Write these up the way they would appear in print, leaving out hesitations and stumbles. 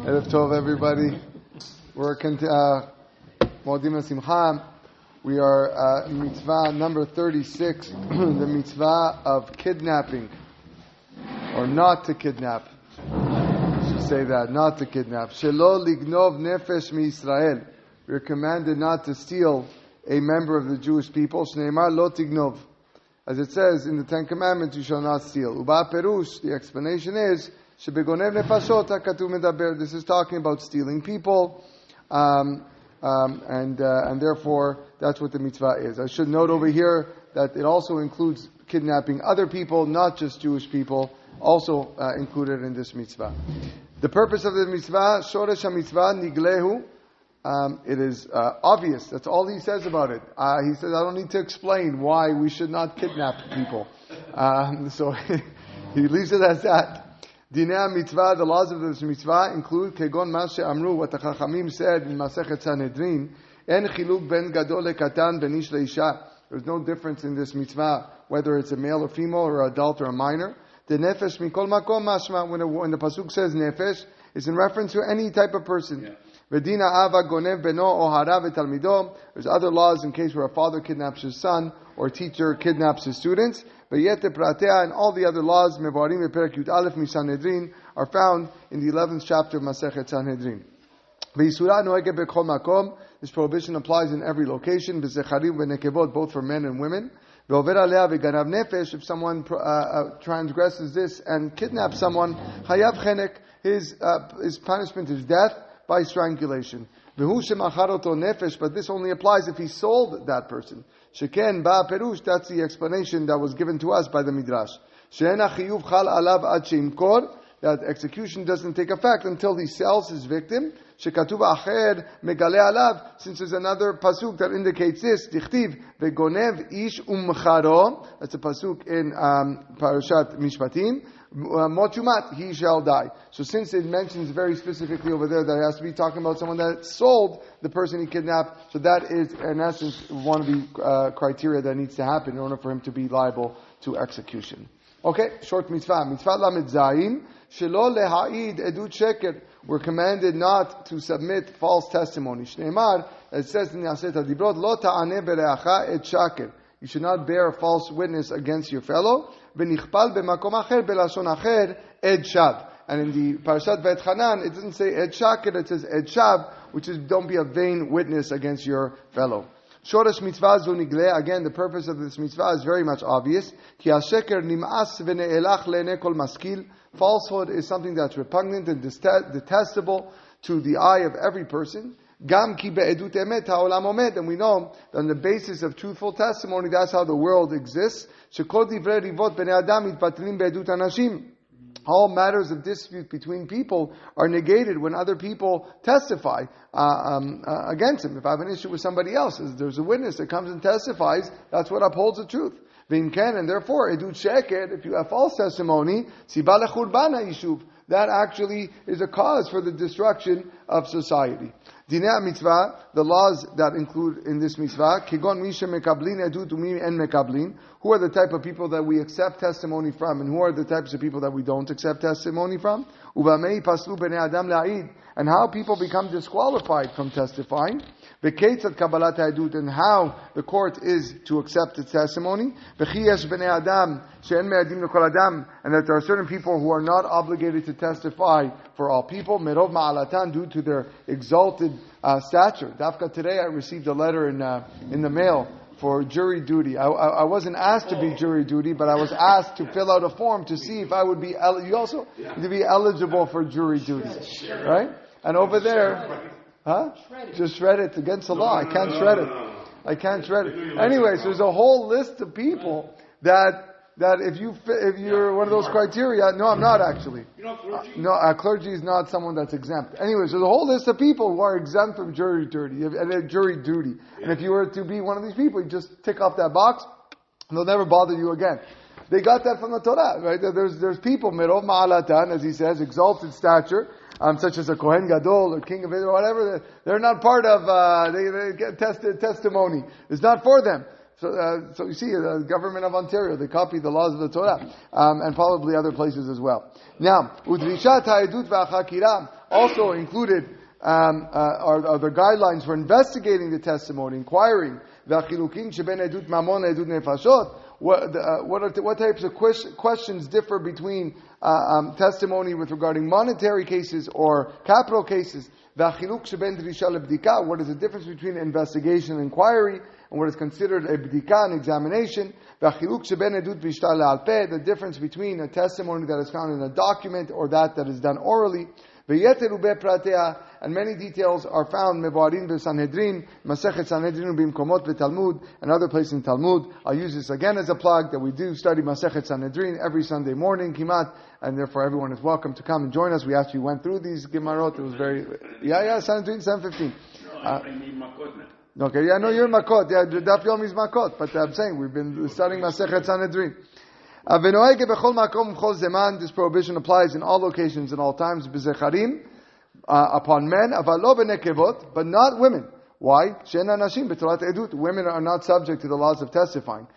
Erev Tov, everybody. We're Modim Simcha. We are mitzvah number 36, the mitzvah of kidnapping, or not to kidnap. I should say that, not to kidnap. Shelo lignov nefesh miYisrael. We are commanded not to steal a member of the Jewish people. Shneimar lo tignov. As it says in the Ten Commandments, you shall not steal. Uba perush, the explanation is, shebegonev nefashot hakatuv medaber. This is talking about stealing people, and therefore that's what the mitzvah is. I should note over here that it also includes kidnapping other people, not just Jewish people, also included in this mitzvah. The purpose of the mitzvah, shoresh ha-mitzvah niglehu. It is obvious. That's all he says about it. He says, I don't need to explain why we should not kidnap people. So he leaves it as that. Dinei mitzvah, the laws of this mitzvah include kegon ma she'amru, what the Chachamim said in Masechet Sanhedrin, en chiluk ben gadol lekatan ben ish leisha. There's no difference in this mitzvah whether it's a male or female or an adult or a minor. The nefesh mikol makom mashma, when the pasuk says nefesh, it's in reference to any type of person. Yeah. V'dina ava gonev beno o hara v'talmido. There's other laws in case where a father kidnaps his son or a teacher kidnaps his students. V'yete pratea, and all the other laws mevarim v'perek yud aleph miSanhedrin are found in the 11th chapter of Masechet Sanhedrin. V'yisura noege b'chol makom. This prohibition applies in every location. V'zecharim v'nekevot, both for men and women. V'over alea v'ganav nefesh. If someone transgresses this and kidnaps someone, hayav chenek. His punishment is death by strangulation. V'hu shemacharoto nefesh, but this only applies if he sold that person. Sheken ba perush, that's the explanation that was given to us by the Midrash. She'en hachiyuv chal alav ad sheimkor, that execution doesn't take effect until he sells his victim. Shekatuv acher megale alav, since there's another pasuk that indicates this. Dichtiv vegonev ish umcharo, that's a pasuk in Parashat Mishpatim. Mochumat, he shall die. So since it mentions very specifically over there that it has to be talking about someone that sold the person he kidnapped, so that is in essence one of the criteria that needs to happen in order for him to be liable to execution. Okay, short mitzvah. Mitzvah lamed zayin, shelo leha'id edut sheker. We're commanded not to submit false testimony. Shneimar, it says in the Aset HaDibrot, lo ta'aneh bereacha et shaker. You should not bear a false witness against your fellow. V'nichpal b'makom acher b'lashon acher ed shav. And in the Parashat V'etchanan, it doesn't say ed shaker, it says ed shav, which is don't be a vain witness against your fellow. Shoresh mitzvah zu nigleh. Again, the purpose of this mitzvah is very much obvious. Ki hasheker nim'as v'ne'elach le'nei kol maskil. Falsehood is something that's repugnant and detestable to the eye of every person. Gam ki be'edut emet ha'olam omed, and we know that on the basis of truthful testimony, that's how the world exists. Shekol divrei rivot bnei adam mitbatlim be'edut anashim. All matters of dispute between people are negated when other people testify against him. If I have an issue with somebody else, there's a witness that comes and testifies, that's what upholds the truth. And therefore, edut sheker, if you have false testimony, siba lechurban ha'yishuv, that actually is a cause for the destruction of society. Dinei mitzvah, the laws that include in this mitzvah, kigon mi shemekablin edut umi en mekablin. Who are the type of people that we accept testimony from, and who are the types of people that we don't accept testimony from? Ubamei paslu bnei adam la'id, and how people become disqualified from testifying. V'keitzat kabbalat ha'edut, and how the court is to accept its testimony. V'chiyesh bnei adam she'en me'adim l'kol adam, and that there are certain people who are not obligated to testify for all people. Merov ma'alatan, due to their exalted stature. Dafka today I received a letter in the mail for jury duty. I wasn't asked to be jury duty, but I was asked to fill out a form to see if I would be you also to be eligible for jury duty, right? And over there, just shred it against the law. I can't shred it. I can't shred it. Anyways, there's a whole list of people that if you're one of those criteria, no, I'm not actually. You're not clergy? No, clergy is not someone that's exempt. Anyways, there's a whole list of people who are exempt from jury duty. And if you were to be one of these people, you just tick off that box, and they'll never bother you again. They got that from the Torah, right? There's people, merov ma'alatan, as he says, exalted stature, such as a Kohen Gadol or King of Israel, whatever. They're not part of, they get testimony. It's not for them. So you see, the government of Ontario, they copied the laws of the Torah, and probably other places as well. Now, udrishat ha'edut v'achakira, also included are the guidelines for investigating the testimony, inquiring. What types of questions differ between testimony with regarding monetary cases or capital cases? What is the difference between investigation and inquiry, and what is considered a bdika, an examination? The difference between a testimony that is found in a document or that is done orally. And many details are found mevarim b'Sanhedrin, Masechet Sanhedrin b'imkomot v'Talmud, and other places in Talmud. I'll use this again as a plug that we do study Masechet Sanhedrin every Sunday morning, Kimat, and therefore everyone is welcome to come and join us. We actually went through these Gemarot. It was very, Sanhedrin 7:15. Okay, yeah, no, you're Makot. Yeah, Daf Yomi is Makot, but I'm saying we've been studying Masechet Sanhedrin. This prohibition applies in all locations and all times. Upon men, but not women. Why? Women are not subject to the laws of testifying.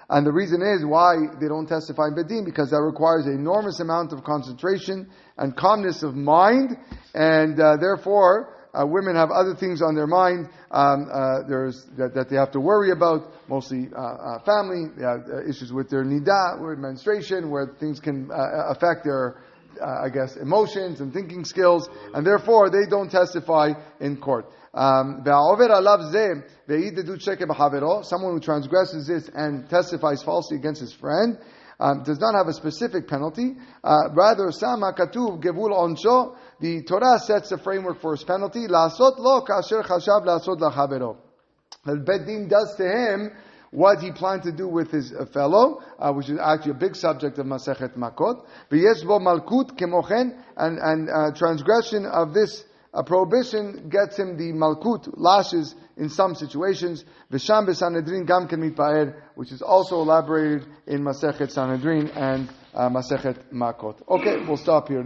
And the reason is why they don't testify in Bedin, because that requires an enormous amount of concentration and calmness of mind, and therefore women have other things on their mind that they have to worry about, mostly family, issues with their nida, with menstruation, where things can affect their, emotions and thinking skills, and therefore they don't testify in court. Someone who transgresses this and testifies falsely against his friend does not have a specific penalty. Rather, the Torah sets a framework for his penalty. The Beit Din does to him what he planned to do with his fellow, which is actually a big subject of Masechet Makot. And transgression of this prohibition gets him the malkut, lashes in some situations. V'sham b'Sanhedrin gam ken mitpa'er, which is also elaborated in Masechet Sanhedrin and Masechet Makot. Okay, we'll stop here.